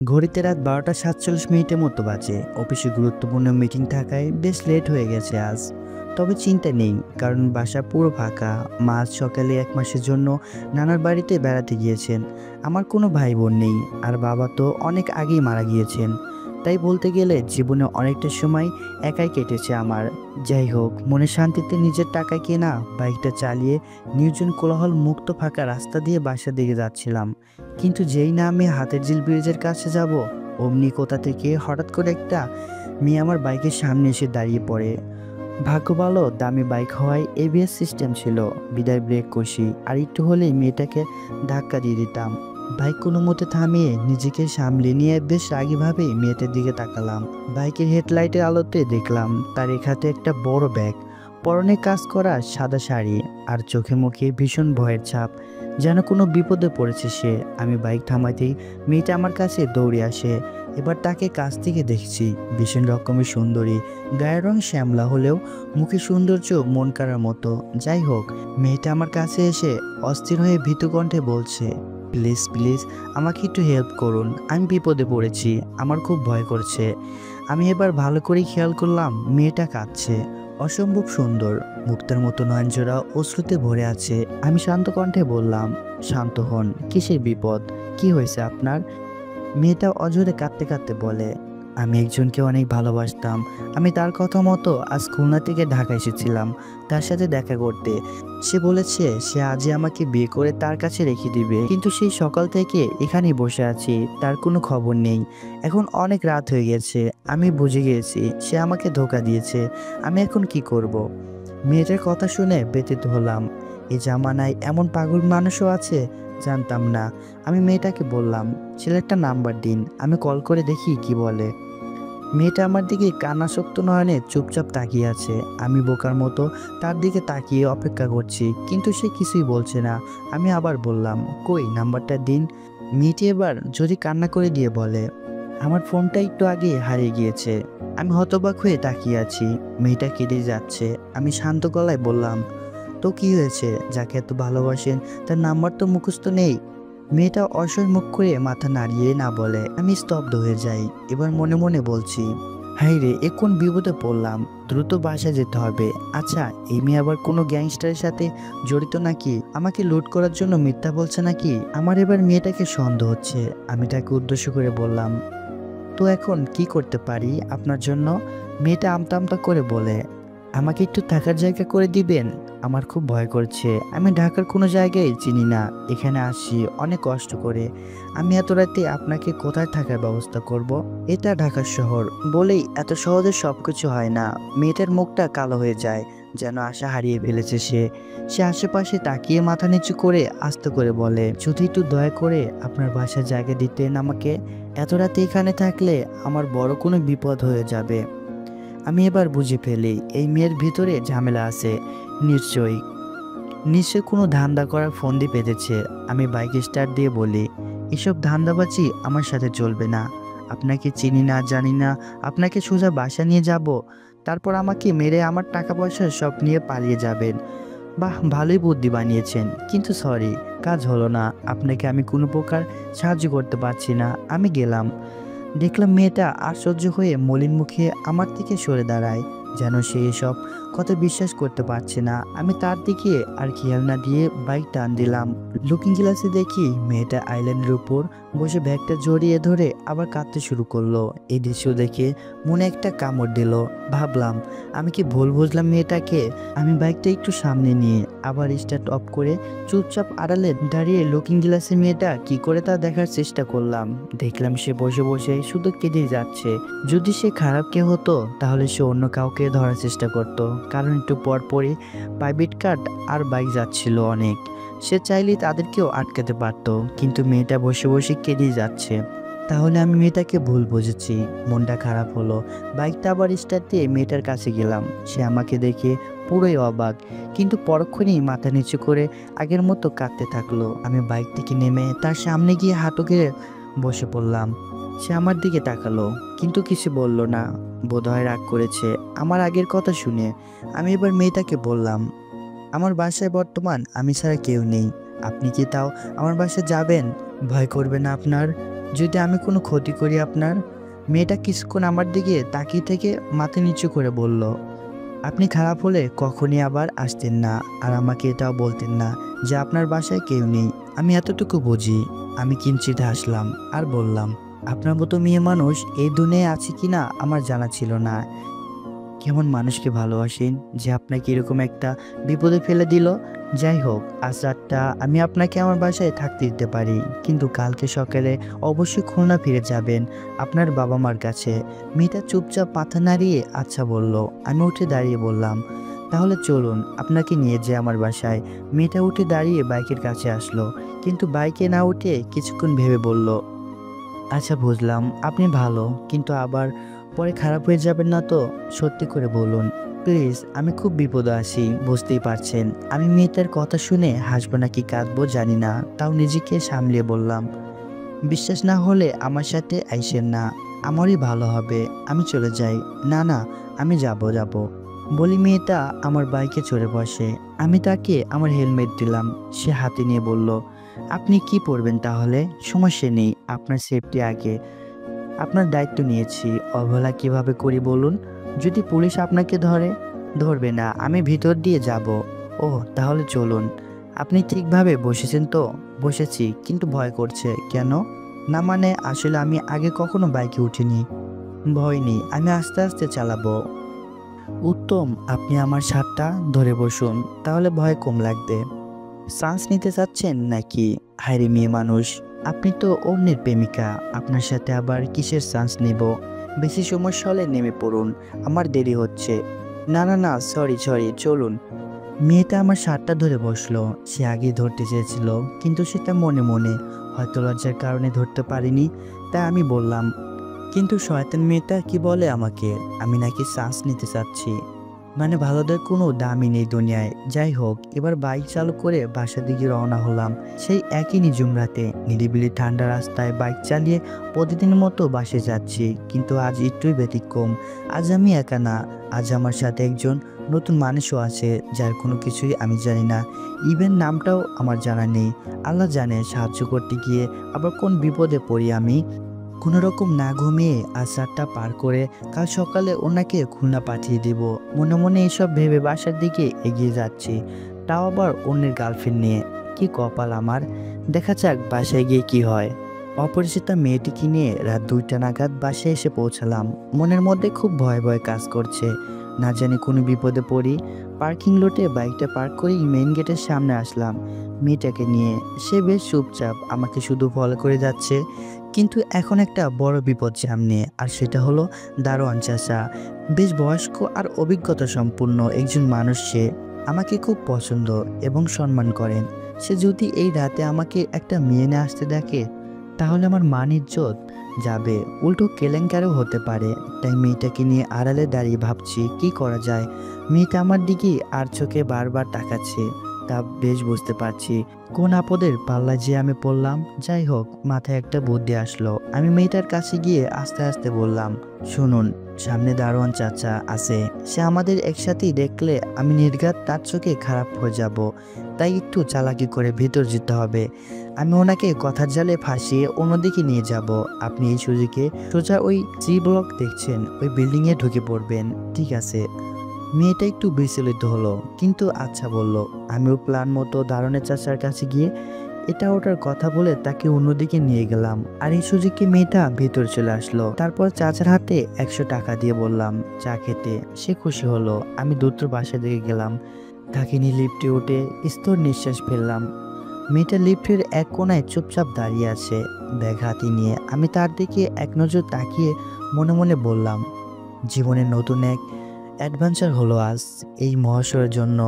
ঘড়িতে রাত 12টা 47 মিনিটের মতো বাজে। অফিসে গুরুত্বপূর্ণ মিটিং থাকায় বেশ লেট হয়ে গেছে আজ। তবে চিন্তা নেই, কারণ বাসা পুরো ফাঁকা। মা আজ সকালে 1 মাসের জন্য নানার বাড়িতে বেড়াতে গিয়েছেন। আমার কোনো ভাই বোন নেই, আর বাবা তো অনেক আগেই মারা গিয়েছেন। তাই বলতে গেলে জীবনে অনেকটা সময় একাই কেটেছে আমার। যাই হোক, মনে শান্তিতে নিজের টাকায় কেনা বাইকটা চালিয়ে নির্জন কোলাহল মুক্ত ফাঁকা রাস্তা দিয়ে বাসার দিকে যাচ্ছিলাম। কিন্তু যেই না আমি হাতের ঝিল ব্রিজের কাছে যাব, অমনি কোথা থেকে হঠাৎ করে একটা মেয়ে আমার বাইকের সামনে এসে দাঁড়িয়ে পড়ে। ভাগ্য ভালো দামি বাইক হওয়ায় এবিএস সিস্টেম ছিল, বিদায় ব্রেক কষি, আর একটু হলেই মেয়েটাকে ধাক্কা দিয়ে দিতাম। বাইক কোনো মতে থামিয়ে নিজেকে সামলে নিয়ে বেশ রাগীভাবেই মেয়েটার দিকে তাকালাম। বাইকের হেডলাইটের আলোতে দেখলাম তার এক হাতে একটা বড় ব্যাগ, পরনে কাজ করা সাদা শাড়ি, আর চোখে মুখে ভীষণ ভয়ের ছাপ, যেন কোনো বিপদে পড়েছে সে। আমি বাইক থামাতেই মেয়েটা আমার কাছে দৌড়ে আসে। এবার তাকে কাছ থেকে দেখছি, ভীষণ রকমের সুন্দরী, গায়ের রং শ্যামলা হলেও মুখে সৌন্দর্য মন কাড়ার মতো। যাই হোক, মেয়েটা আমার কাছে এসে অস্থির হয়ে ভীতু কণ্ঠে বলছে, প্লিজ প্লিজ আমাকে একটু হেল্প করুন, আমি বিপদে পড়েছি, আমার খুব ভয় করছে। আমি এবার ভালো করে খেয়াল করলাম মেয়েটা কাঁদছে, অসম্ভব সুন্দর, মুক্তার মতো নয়নজোড়া অশ্রুতে ভরে আছে। আমি শান্ত কণ্ঠে বললাম, শান্ত হন, কিসের বিপদ, কি হয়েছে আপনার? মেয়েটা অঝরে কাঁদতে কাঁদতে বলে, আমি একজনকে অনেক ভালোবাসতাম। আমি তার কথা মতো আজ খুলনা থেকে ঢাকা এসেছিলাম তার সাথে দেখা করতে। সে বলেছে সে আজই আমাকে বিয়ে করে তার কাছে রেখে দিবে, কিন্তু সেই সকাল থেকে এখানেই বসে আছি, তার কোনো খবর নেই। এখন অনেক রাত হয়ে গেছে, আমি বুঝে গিয়েছি সে আমাকে ধোঁকা দিয়েছে। আমি এখন কি করব? মেয়েটার কথা শুনে ব্যথিত হলাম। এই জামানায় এমন পাগল মানুষও আছে, জানতাম না। আমি মেয়েটাকে বললাম, ছেলেটার নাম্বার দিন, আমি কল করে দেখি কি বলে। মেয়েটা আমার দিকে কান্নাসক্ত নয়নে চুপচাপ তাকিয়ে আছে। আমি বোকার মতো তার দিকে তাকিয়ে অপেক্ষা করছি, কিন্তু সে কিছুই বলছে না। আমি আবার বললাম, কই নাম্বারটা দিন। মেয়েটি এবার যদি কান্না করে দিয়ে বলে, আমার ফোনটা একটু আগে হারিয়ে গিয়েছে। আমি হতবাক হয়ে তাকিয়ে আছি, মেয়েটা কেঁদে যাচ্ছে। আমি শান্ত গলায় বললাম, তো কি হয়েছে, যাকে এত ভালোবাসেন তার নাম্বার তো মুখস্থ নেই? মেয়েটা অসহায় মুখ করে মাথা নাড়িয়ে না বলে। আমি স্তব্ধ হয়ে যাই। এবার মনে মনে বলছি, হাই রে, এ কোন বিপদে পড়লাম, দ্রুত বাসায় যেতে হবে। আচ্ছা, এই মেয়ে আবার কোনো গ্যাংস্টারের সাথে জড়িত নাকি? আমাকে লুট করার জন্য মিথ্যা বলছে নাকি? আমার এবার মেয়েটাকে সন্দেহ হচ্ছে। আমি তাকে উদ্দেশ্য করে বললাম, তো এখন কি করতে পারি আপনার জন্য? মেয়েটা আমতা আমতা করে বলে, আমাকে একটু থাকার জায়গা করে দিবেন? আমার খুব ভয় করছে, আমি ঢাকার কোনো জায়গায় চিনি না, এখানে আসি অনেক কষ্ট করে। আমি এত রাতে আপনাকে কোথায় থাকার ব্যবস্থা করব? এটা ঢাকার শহর, বলেই এত সহজে সবকিছু হয় না। মেয়েটার মুখটা কালো হয়ে যায়, যেন আশা হারিয়ে ফেলেছে সে। সে আশেপাশে তাকিয়ে মাথা নিচু করে আস্তে করে বলে, যদি একটু দয়া করে আপনার বাসার জায়গা দিতেন আমাকে। এত রাতে এখানে থাকলে আমার বড় কোনো বিপদ হয়ে যাবে। আমি এবার বুঝে ফেলি এই মেয়ের ভিতরে ঝামেলা আছে। নিশ্চয়ই নিশ্চয়ই কোনো ধান্দা করার ফন্দি পেতেছে। আমি বাইক স্টার্ট দিয়ে বলি, এসব ধান্দাবাজি আমার সাথে চলবে না। আপনাকে চিনি না, জানি না, আপনাকে সোজা বাসা নিয়ে যাব, তারপর আমাকে মেরে আমার টাকা পয়সা সব নিয়ে পালিয়ে যাবেন। বাহ, ভালোই বুদ্ধি বানিয়েছেন, কিন্তু সরি, কাজ হলো না। আপনাকে আমি কোনো প্রকার সাহায্য করতে পারছি না। আমি গেলাম। দেখলাম মেয়েটা আশ্চর্য হয়ে মলিন মুখে আমার থেকে সরে দাঁড়ায়, যেন সে এসব কথা বিশ্বাস করতে পারছে না। আমি তার দিকে আর খেয়াল না দিয়ে বাইক টান দিলাম। লুকিং গ্লাসে দেখি মেয়েটা আইল্যান্ডের উপর বসে ব্যাগটা জড়িয়ে ধরে আবার কাঁদতে শুরু করলো। এই দৃশ্য দেখে মনে একটা কামড় দিল। ভাবলাম, আমি কি ভুল বুঝলাম মেয়েটাকে? আমি বাইকটা একটু সামনে নিয়ে আবার স্টার্ট অফ করে চুপচাপ আড়ালে দাঁড়িয়ে লুকিং গ্লাসে মেয়েটা কি করে তা দেখার চেষ্টা করলাম। দেখলাম সে বসে বসে শুধু কেঁদে যাচ্ছে। যদি সে খারাপ কেউ হতো তাহলে সে অন্য কাউকে ধরার চেষ্টা করত, কারণ একটু পর পরই প্রাইভেট কার আর বাইক যাচ্ছিল অনেক। সে চাইলেই তাদেরকেও আটকাতে পারতো, কিন্তু মেয়েটা বসে বসে কেঁদেই যাচ্ছে। তাহলে আমি মেয়েটাকে ভুল বুঝেছি। মনটা খারাপ হলো। বাইকটা আবার স্টার্ট দিয়ে মেয়েটার কাছে গেলাম। সে আমাকে দেখে পুরোই অবাক, কিন্তু পরক্ষণেই মাথা নিচু করে আগের মতো কাঁদতে থাকলো। আমি বাইক থেকে নেমে তার সামনে গিয়ে হাঁটু গেড়ে বসে পড়লাম। সে আমার দিকে তাকালো, কিন্তু কিছু বলল না। বোধহয় রাগ করেছে আমার আগের কথা শুনে। আমি এবার মেয়েটাকে বললাম, আমার বাসায় বর্তমান আমি ছাড়া কেউ নেই, আপনি কি তাও আমার বাসায় যাবেন? ভয় করবে না আপনার? যদি আমি কোনো ক্ষতি করি আপনার? মেয়েটা কিছুক্ষণ আমার দিকে তাকিয়ে থেকে মাথা নিচু করে বলল, আপনি খারাপ হলে কখনই আবার আসতেন না, আর আমাকে এটাও বলতেন না যে আপনার বাসায় কেউ নেই। আমি এতটুকু বুঝি। আমি কিঞ্চিত হাসলাম আর বললাম, আপনার মতো মেয়ে মানুষ এই দুনিয়ায় আছে কিনা আমার জানা ছিল না। কেমন মানুষকে ভালোবাসেন যে আপনাকে এরকম একটা বিপদে ফেলে দিল। যাই হোক, আজ রাতটা আমি আপনাকে আমার বাসায় থাকতে দিতে পারি, কিন্তু কালকে সকালে অবশ্যই খুলনা ফিরে যাবেন আপনার বাবা মার কাছে। মেয়েটা চুপচাপ মাথা নাড়িয়ে আচ্ছা বলল। আমি উঠে দাঁড়িয়ে বললাম, তাহলে চলুন আপনাকে নিয়ে যে আমার বাসায়। মেয়েটা উঠে দাঁড়িয়ে বাইকের কাছে আসলো, কিন্তু বাইকে না উঠে কিছুক্ষণ ভেবে বলল, আচ্ছা বুঝলাম আপনি ভালো, কিন্তু আবার পরে খারাপ হয়ে যাবেন না তো? সত্যি করে বলুন প্লিজ, আমি খুব বিপদে আছি, বুঝতেই পারছেন। আমি মেয়েটার কথা শুনে হাসবো নাকি কাঁদবো জানি না, তাও নিজেকে সামলিয়ে বললাম, বিশ্বাস না হলে আমার সাথে আইসেন না, আমারই ভালো হবে, আমি চলে যাই। না না, আমি যাব। বলি মেয়েটা আমার বাইকে চড়ে বসে। আমি তাকে আমার হেলমেট দিলাম। সে হাতে নিয়ে বলল, আপনি কি পরবেন তাহলে? সমস্যা নেই, আপনার সেফটি আগে। আপনার দায়িত্ব নিয়েছি, অবহেলা কিভাবে করি বলুন? যদি পুলিশ আপনাকে ধরে? ধরবে না, আমি ভিতর দিয়ে যাব। ও তাহলে চলুন। আপনি ঠিকভাবে বসেছেন তো? বসেছি, কিন্তু ভয় করছে। কেন? না মানে আসলে আমি আগে কখনো বাইকে উঠিনি। ভয় নেই, আমি আস্তে আস্তে চালাবো। উত্তম, আপনি আমার শার্টটা ধরে বসুন, তাহলে ভয় কম লাগবে। চান্স নিতে চাচ্ছেন নাকি? হায়রে মেয়ে মানুষ, আপনি তো অন্যের প্রেমিকা, আপনার সাথে আবার কিসের চান্স নিব? বেশি সমস্যা হলে নেমে পড়ুন, আমার দেরি হচ্ছে। না না না, সরি, চলুন। মেয়েটা আমার শার্টটা ধরে বসলো। সে আগে ধরতে চেয়েছিল, কিন্তু সেটা মনে মনে, হয়তো লজ্জার কারণে ধরতে পারিনি। তাই আমি বললাম, কিন্তু শয়তান মেয়েটা কি বলে আমাকে, আমি নাকি চান্স নিতে চাচ্ছি। মানে ভালোদের কোনো দামই নেই দুনিয়ায়। যাই হোক, এবার বাইক চালু করে বাসার দিকে রওনা হলাম। সেই একই নিঝুম রাতে নিরিবিলি ঠান্ডা রাস্তায় বাইক চালিয়ে প্রতিদিনের মতো বাসে যাচ্ছি, কিন্তু আজ একটুই ব্যতিক্রম। আজ আমি একা না, আজ আমার সাথে একজন নতুন মানুষও আছে, যার কোনো কিছুই আমি জানি না। ইভেন নামটাও আমার জানা নেই। আল্লাহ জানে সাহায্য করতে গিয়ে আবার কোন বিপদে পড়ি আমি। কোনো রকম না ঘুমিয়ে আজ রাতটা পার করে কাল সকালে ওনাকে খুলনা পাঠিয়ে দিব। মনে মনে এসব ভেবে বাসার দিকে এগিয়ে যাচ্ছি, তাও আবার অন্যের গার্লফ্রেন্ড নিয়ে। কি কপাল আমার, দেখা যাক বাসায় গিয়ে কি হয়। অপরিচিতা মেয়েটিকে নিয়ে রাত 2টা নাগাদ বাসায় এসে পৌঁছালাম। মনের মধ্যে খুব ভয় ভয় কাজ করছে, না জানি কোনো বিপদে পড়ি। পার্কিং লটে বাইকটা পার্ক করেই মেইন গেটের সামনে আসলাম মেয়েটাকে নিয়ে। সে বেশ চুপচাপ, আমাকে শুধু ফলো করে যাচ্ছে। কিন্তু এখন একটা বড় বিপদ সামনে, আর সেটা হলো দারোয়ান চাচা। বেশ বয়স্ক আর অভিজ্ঞতা সম্পন্ন একজন মানুষ। সে আমাকে খুব পছন্দ এবং সম্মান করেন। সে যদি এই রাতে আমাকে একটা মেয়ে নিয়ে আসতে দেখে, তাহলে আমার মান ইজ্জত যাবে, উল্টো কেলেঙ্কারও হতে পারে। তাই মেয়েটাকে নিয়ে আড়ালে দাঁড়িয়ে ভাবছি কি করা যায়। মেয়েটা আমার দিকে আর চোখে বারবার তাকাচ্ছে, তা বেশ বুঝতে পারছি কোন আপদের পাল্লায় যে আমি পড়লাম। যাই হোক, মাথায় একটা বুদ্ধি আসলো। আমি মেয়েটার কাছে গিয়ে আস্তে আস্তে বললাম, শুনুন, সামনে দারোয়ান চাচা আছে, সে আমাদের একসাথেই দেখলে আমি নির্ঘাত তার চোখে খারাপ হয়ে যাব। তাই একটু চালাকি করে ভেতর যেতে হবে। আমি ওনাকে কথার জালে ফাঁসিয়ে অন্যদিকে নিয়ে যাব। আপনি এই সুযোগে সোজা ওই সি ব্লক দেখছেন, ওই বিল্ডিংয়ে ঢুকে পড়বেন, ঠিক আছে? মেয়েটা একটু বিচলিত হলো, কিন্তু আচ্ছা বলল। আমিও প্ল্যান মতো দারোয়ানের চাচার কাছে গিয়ে এটা ওটার কথা বলে তাকে অন্যদিকে নিয়ে গেলাম। আর এই সুযোগে মেয়েটা ভেতর চলে আসলো। তারপর চাচার হাতে 100 টাকা দিয়ে বললাম চা খেতে। সে খুশি হলো। আমি দ্রুত বাসা দিকে গেলাম। তাকে নিয়ে লিফটে উঠে স্থির নিঃশ্বাস ফেললাম। মেয়েটা লিফটের এক কোনায় চুপচাপ দাঁড়িয়ে আছে, ব্যাগ হাতে নিয়ে। আমি তার দিকে এক নজর তাকিয়ে মনে মনে বললাম, জীবনের নতুন এক অ্যাডভেঞ্চার হলো আজ এই মহাশয়ের জন্য।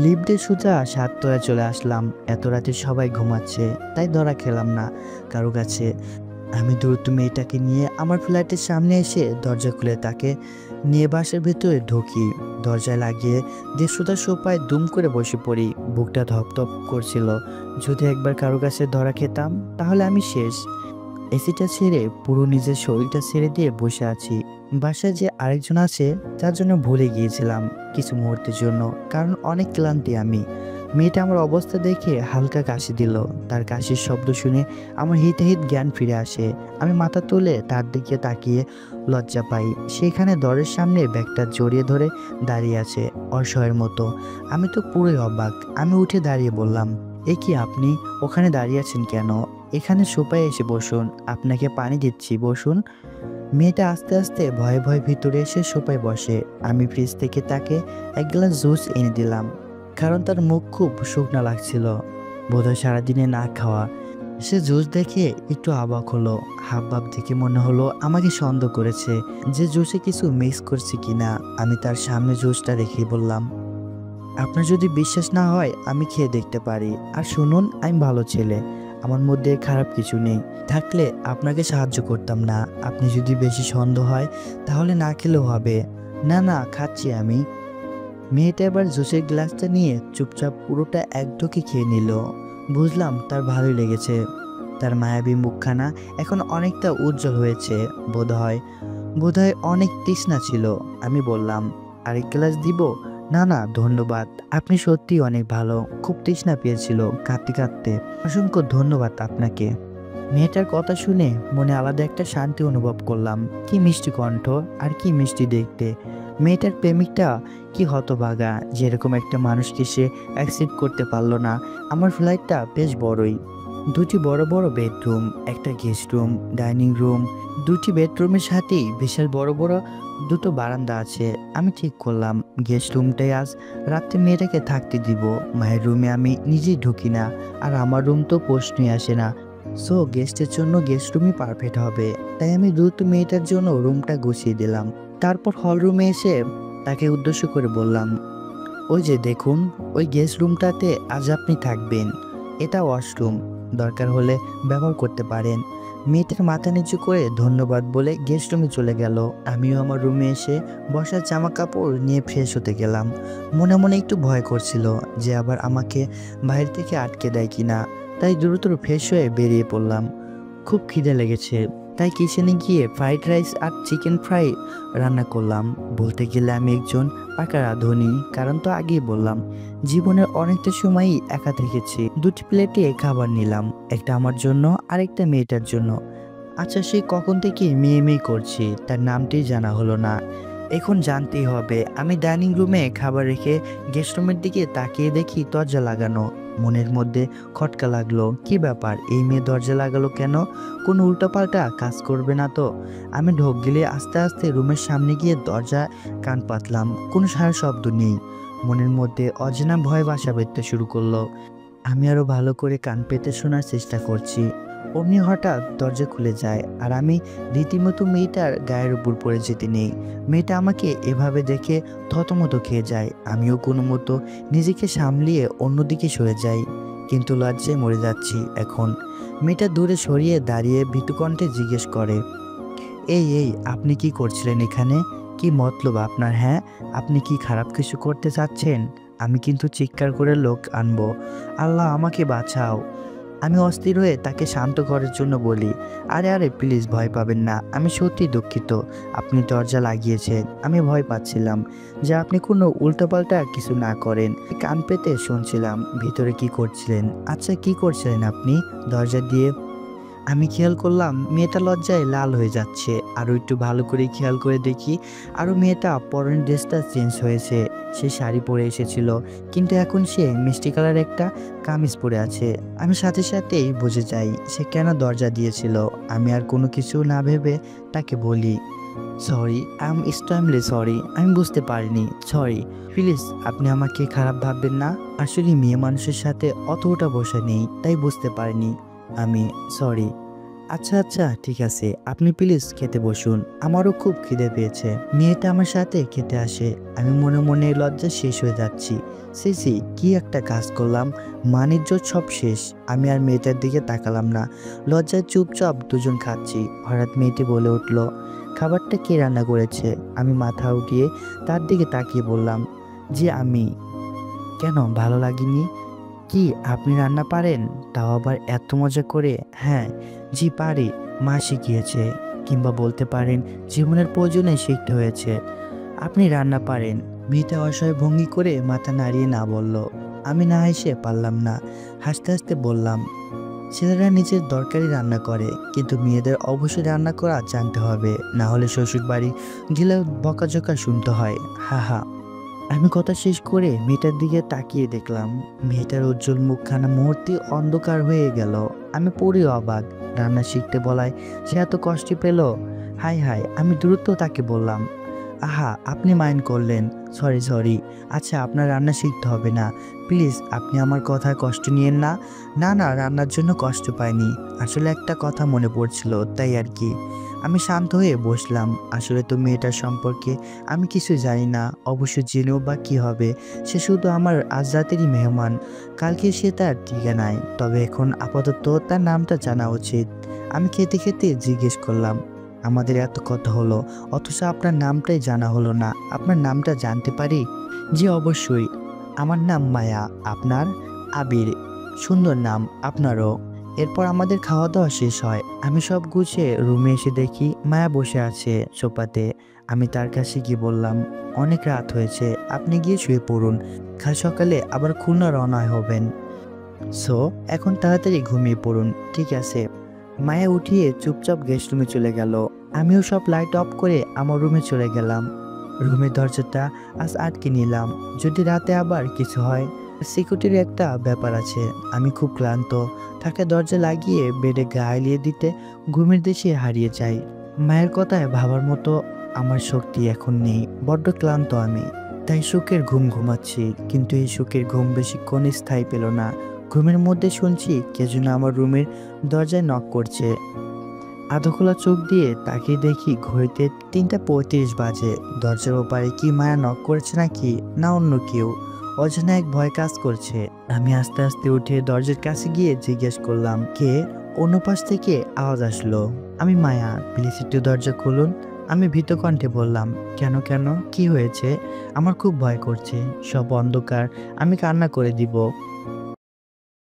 লিফট দিয়ে সোজা 7 তলায় চলে আসলাম। এত রাতে সবাই ঘুমাচ্ছে, তাই ধরা খেলাম না কারো কাছে। আমি দ্রুত মেয়েটাকে নিয়ে আমার ফ্ল্যাটের সামনে এসে দরজা খুলে তাকে নিয়ে বাসার ভেতরে ঢুকি। দরজায় লাগিয়ে দিয়ে সোজা সোফায় দুম করে বসে পড়ি। বুকটা ধপধপ করছিল। যদি একবার কারো কাছে ধরা খেতাম তাহলে আমি শেষ। এসিটা ছেড়ে পুরো নিজের শরীরটা ছেড়ে দিয়ে বসে আছি। বাসায় যে আরেকজন আছে তার জন্য ভুলে গিয়েছিলাম কিছু মুহূর্তের জন্য, কারণ অনেক ক্লান্তি আমি। মেয়েটা আমার অবস্থা দেখে হালকা কাশি দিল। তার কাশির শব্দ শুনে আমার হিতাহিত জ্ঞান ফিরে আসে। আমি মাথা তুলে তার দিকে তাকিয়ে লজ্জা পাই। সেখানে দরের সামনে ব্যাগটা জড়িয়ে ধরে দাঁড়িয়ে আছে অসহায়ের মতো। আমি তো পুরোই অবাক। আমি উঠে দাঁড়িয়ে বললাম, এ কি আপনি ওখানে দাঁড়িয়ে আছেন কেন? এখানে সোফায় এসে বসুন, আপনাকে পানি দিচ্ছি, বসুন। মেয়েটা আস্তে আস্তে ভয়ে ভয়ে ভিতরে এসে সোফায় বসে। আমি ফ্রিজ থেকে তাকে এক গ্লাস জুস এনে দিলাম, কারণ তার মুখ খুব শুকনা লাগছিল, বোধহয় সারাদিনে না খাওয়া। সে জুস দেখে একটু অবাক হলো। হাবভাব দেখে মনে হলো আমাকে সন্দেহ করেছে যে জুসে কিছু মিক্স করছে কিনা। আমি তার সামনে জুসটা রেখে বললাম, আপনার যদি বিশ্বাস না হয় আমি খেয়ে দেখতে পারি। আর শুনুন, আমি ভালো ছেলে, আমার মধ্যে খারাপ কিছু নেই। থাকলে আপনাকে সাহায্য করতাম না। আপনি যদি বেশি সন্দেহ হয় তাহলে না খেলেও হবে। না না, খাচ্ছি আমি। মেয়েটা এবার জুসের গ্লাসটা নিয়ে চুপচাপ পুরোটা এক ঢোকে খেয়ে নিল। বুঝলাম তার ভালোই লেগেছে। তার মায়াবী মুখখানা এখন অনেকটা উজ্জ্বল হয়েছে। বোধহয় বোধহয় অনেক তৃষ্ণা ছিল। আমি বললাম, আরেক গ্লাস দিব? না না ধন্যবাদ, আপনি সত্যিই অনেক ভালো। খুব তৃষ্ণা পেয়েছিল কাঁদতে কাঁদতে। অসংখ্য ধন্যবাদ আপনাকে। মেয়েটার কথা শুনে মনে আলাদা একটা শান্তি অনুভব করলাম। কি মিষ্টি কণ্ঠ আর কি মিষ্টি দেখতে। মেয়েটার প্রেমিকটা কি হতভাগা, যেরকম একটা মানুষকে সে অ্যাকসেপ্ট করতে পারলো না। আমার ফ্ল্যাটটা বেশ বড়ই। দুটি বড় বড় বেডরুম, একটা গেস্ট রুম, ডাইনিং রুম। দুটি বেডরুমের সাথেই বিশাল বড় বড় দুটো বারান্দা আছে। আমি ঠিক করলাম গেস্ট রুমটাই আজ রাত্রে মেয়েটাকে থাকতে দিব। মায়ের রুমে আমি নিজেই ঢুকি না, আর আমার রুম তো প্রশ্নই আসে না। সো গেস্টের জন্য গেস্ট রুমই পারফেক্ট হবে। তাই আমি দ্রুত মেয়েটার জন্য রুমটা গুছিয়ে দিলাম। তারপর হল রুমে এসে তাকে উদ্দেশ্য করে বললাম, ওই যে দেখুন, ওই গেস্ট রুমটাতে আজ আপনি থাকবেন। এটা ওয়াশরুম, দরকার হলে ব্যবহার করতে পারেন। মেয়েটার মাথা নিচু করে ধন্যবাদ বলে গেস্ট রুমে চলে গেল। আমিও আমার রুমে এসে বসার জামা কাপড় নিয়ে ফ্রেশ হতে গেলাম। মনে মনে একটু ভয় করছিল যে আবার আমাকে বাইরে থেকে আটকে দেয় কিনা। তাই দ্রুত ফ্রেশ হয়ে বেরিয়ে পড়লাম। খুব খিদে লেগেছে, তাই কিচেনে গিয়ে ফ্রাইড রাইস আর চিকেন ফ্রাই রান্না করলাম। বলতে গেলে আমি একজন পাকা রাঁধুনি, কারণ তো আগেই বললাম জীবনের অনেকটা সময়ই একা থেকেছি। দুটি প্লেটে খাবার নিলাম, একটা আমার জন্য আর একটা মেয়েটার জন্য। আচ্ছা, সে কখন থেকে মেয়ে মেয়ে করছি তার নামটি জানা হলো না। এখন জানতেই হবে। আমি ডাইনিং রুমে খাবার রেখে গেস্ট রুমের দিকে তাকিয়ে দেখি দরজা লাগানো। মনের মধ্যে খটকা লাগলো, কি ব্যাপার, এই মেয়ে দরজা লাগালো কেন? কোনো উল্টাপাল্টা কাজ করবে না তো? আমি ঢোক গেলে আস্তে আস্তে রুমের সামনে গিয়ে দরজা কান পাতলাম। কোনো সারা শব্দ নেই। মনের মধ্যে অজানা ভয় বাসা বাঁধতে শুরু করলো। আমি আরো ভালো করে কান পেতে শোনার চেষ্টা করছি। অমনি হঠাৎ দরজা খুলে যায়, আর আমি রীতিমতো মেয়েটার গায়ের উপর পড়ে যেতে নেই। মেয়েটা আমাকে এভাবে দেখে থতমত খেয়ে যায়। আমিও কোনো মতো নিজেকে সামলিয়ে অন্যদিকে সরে যাই, কিন্তু লজ্জায় মরে যাচ্ছি এখন। মেয়েটা দূরে সরিয়ে দাঁড়িয়ে ভীতু কণ্ঠে জিজ্ঞেস করে, এই এই আপনি কি করছিলেন এখানে? কি মতলব আপনার? হ্যাঁ, আপনি কি খারাপ কিছু করতে চাচ্ছেন? আমি কিন্তু চিৎকার করে লোক আনবো। আল্লাহ আমাকে বাঁচাও। আমি অস্থির হয়ে তাকে শান্ত করার জন্য বলি, আরে আরে প্লিজ ভয় পাবেন না, আমি সত্যি দুঃখিত। আপনি দরজা লাগিয়েছেন, আমি ভয় পাচ্ছিলাম যে আপনি কোনো উল্টোপাল্টা কিছু না করেন। কান পেতে শুনছিলাম ভিতরে কি করছিলেন। আচ্ছা, কি করছিলেন আপনি দরজা দিয়ে? আমি খেয়াল করলাম মেয়েটা লজ্জায় লাল হয়ে যাচ্ছে। আরও একটু ভালো করে খেয়াল করে দেখি, আরও মেয়েটা পরনের ড্রেসটা চেঞ্জ হয়েছে। সে শাড়ি পরে এসেছিল, কিন্তু এখন সে মিষ্টি কালার একটা কামিজ পরে আছে। আমি সাথে সাথেই বুঝে যাই সে কেন দরজা দিয়েছিল। আমি আর কোনো কিছু না ভেবে তাকে বলি, sorry, I am extremely sorry, আমি বুঝতে পারিনি, সরি। প্লিজ আপনি আমাকে খারাপ ভাববেন না। আসলে মেয়ে মানুষের সাথে অতটা বসা নেই, তাই বুঝতে পারিনি আমি, সরি। আচ্ছা আচ্ছা ঠিক আছে, আপনি প্লিজ খেতে বসুন, আমারও খুব খিদে পেয়েছে। মেয়েটা আমার সাথে খেতে আসে। আমি মনে মনে লজ্জা শেষ হয়ে যাচ্ছি। সিসি কি একটা কাজ করলাম, মানিজ্জত সব শেষ। আমি আর মেয়েটার দিকে তাকালাম না, লজ্জায় চুপচাপ দুজন খাচ্ছি। হঠাৎ মেয়েটি বলে উঠল, খাবারটা কে রান্না করেছে? আমি মাথা উঠিয়ে তার দিকে তাকিয়ে বললাম, যে আমি। কেন, ভালো লাগেনি? কি আপনি রান্না পারেন? তাও আবার এত মজা করে? হ্যাঁ, জি পারি, মা শিখিয়েছে, কিংবা বলতে পারেন জীবনের প্রয়োজনে শিখতে হয়েছে। আপনি রান্না পারেন? মেয়েটা অসহায় ভঙ্গি করে মাথা নাড়িয়ে না বলল, আমি না হেসে পারলাম না। হাসতে হাসতে বললাম, ছেলেরা নিজের দরকারি রান্না করে, কিন্তু মেয়েদের অবশ্যই রান্না করা জানতে হবে, না হলে শ্বশুর বাড়ি গেলে বকাঝকা শুনতে হয়। হা হা। আমি কথা শেষ করে মেয়েটার দিকে তাকিয়ে দেখলাম, মেয়েটার উজ্জ্বল মুখখানা মুহূর্তে অন্ধকার হয়ে গেল। আমি পুরো অবাক। রান্না শিখতে বলায় সে এত কষ্ট পেল। হাই হাই, আমি দ্রুত তাকে বললাম, আহা আপনি মাইন্ড করলেন, সরি সরি। আচ্ছা আপনার রান্না শিখতে হবে না, প্লিজ আপনি আমার কথায় কষ্ট নিয়েন না। না না, রান্নার জন্য কষ্ট পাইনি, আসলে একটা কথা মনে পড়ছিল তাই আর কি। আমি শান্ত হয়ে বসলাম। আসলে তো মেয়েটার সম্পর্কে আমি কিছু জানি না, অবশ্য জেনেও বা কী হবে। সে শুধু আমার আজ রাতেরই মেহমান, কালকে সে তার ঠিকানায়। তবে এখন আপাতত তার নামটা জানা উচিত। আমি খেতে খেতে জিজ্ঞেস করলাম, আমাদের এত কথা হলো অথচ আপনার নামটাই জানা হলো না, আপনার নামটা জানতে পারি? জি অবশ্যই, আমার নাম মায়া। আপনার? আবির। সুন্দর নাম আপনারও। এরপর আমাদের খাওয়া দাওয়া শেষ হয়। আমি সব গুছিয়ে রুমে এসে দেখি মায়া বসে আছে সোফাতে। আমি তার কাছে গিয়ে বললাম, অনেক রাত হয়েছে, আপনি গিয়ে শুয়ে পড়ুন, কাল সকালে আবার খুলনা রওনা হবেন। সো এখন তাড়াতাড়ি ঘুমিয়ে পড়ুন, ঠিক আছে? মায়া উঠিয়ে চুপচাপ গেস্ট রুমে চলে গেল। আমিও সব লাইট অফ করে আমার রুমে চলে গেলাম। রুমের দরজাটা আজ আটকে নিলাম, যদি রাতে আবার কিছু হয়। সিকিউরিটির একটা ব্যাপার আছে। আমি খুব ক্লান্ত, তাকে দরজা লাগিয়ে বেডে গা এলিয়ে দিতে ঘুমের দেশে হারিয়ে যাই। মায়ের কথায় ভাবার মতো আমার শক্তি এখন নেই, বড্ড ক্লান্ত আমি। তাই সুখের ঘুম ঘুমাচ্ছি, কিন্তু এই সুখের ঘুম বেশিক্ষণ স্থায়ী পেল না। ঘুমের মধ্যে শুনছি কে যেন আমার রুমের দরজায় নক করছে। আধো খোলা চোখ দিয়ে তাকিয়ে দেখি ঘড়িতে ৩:৩৫ বাজে। দরজার ওপারে কি মায়া নক করেছে নাকি, না অন্য কেউ? অজানা এক ভয় কাজ করছে। আমি আস্তে আস্তে উঠে দরজার কাছে গিয়ে জিজ্ঞেস করলাম, কে? অন্য পাশ থেকে আওয়াজ আসলো, আমি মায়া, প্লিজ একটু দরজা খুলুন। আমি ভীত কণ্ঠে বললাম, কেন কেন, কি হয়েছে? আমার খুব ভয় করছে, সব অন্ধকার, আমি কান্না করে দিব।